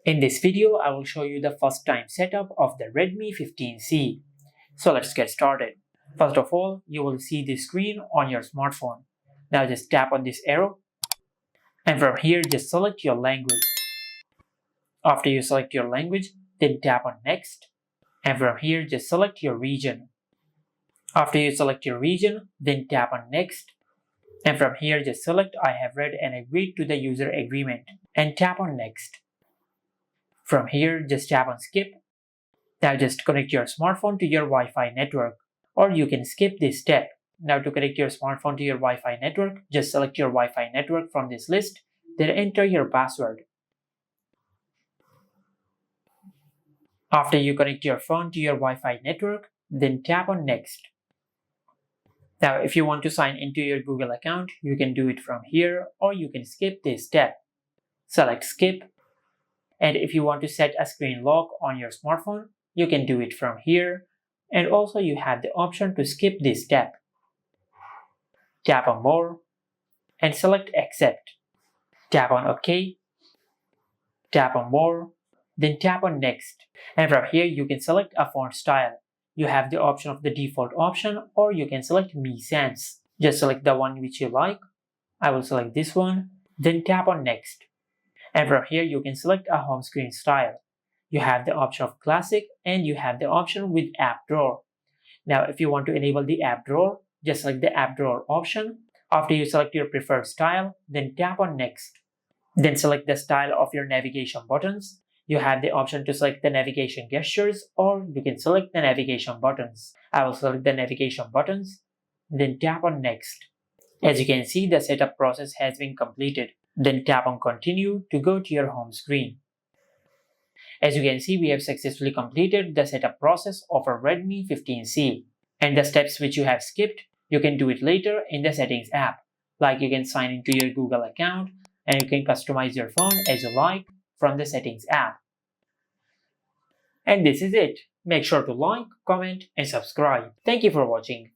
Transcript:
In this video, I will show you the first time setup of the Redmi 15C. So let's get started. First of all, you will see the screen on your smartphone. Now just tap on this arrow, and from here just select your language. After you select your language, then tap on next, and from here just select your region. After you select your region, then tap on next, and from here just select I have read and agreed to the user agreement, and tap on next. From here just tap on skip. Now just connect your smartphone to your Wi-Fi network, or you can skip this step. Now to connect your smartphone to your Wi-Fi network, just select your Wi-Fi network from this list, then enter your password. After you connect your phone to your Wi-Fi network, then tap on next. Now if you want to sign into your Google account, you can do it from here, or you can skip this step. Select skip, and if you want to set a screen lock on your smartphone, you can do it from here, and also you have the option to skip this step. Tap on more and select accept. Tap on OK, tap on more, then tap on next, and from here you can select a font style. You have the option of the default option, or you can select Mi Sans. Just select the one which you like. I will select this one, then tap on next, and from here you can select a home screen style. You have the option of classic, and you have the option with app drawer. Now if you want to enable the app drawer, just select the app drawer option. After you select your preferred style, then tap on next. Then select the style of your navigation buttons. You have the option to select the navigation gestures, or you can select the navigation buttons. I will select the navigation buttons, then tap on next. As you can see, the setup process has been completed. Then tap on continue to go to your home screen. As you can see, we have successfully completed the setup process of a Redmi 15C. And the steps which you have skipped, you can do it later in the settings app. Like you can sign into your Google account, and you can customize your phone as you like from the settings app. And this is it. Make sure to like, comment, and subscribe. Thank you for watching.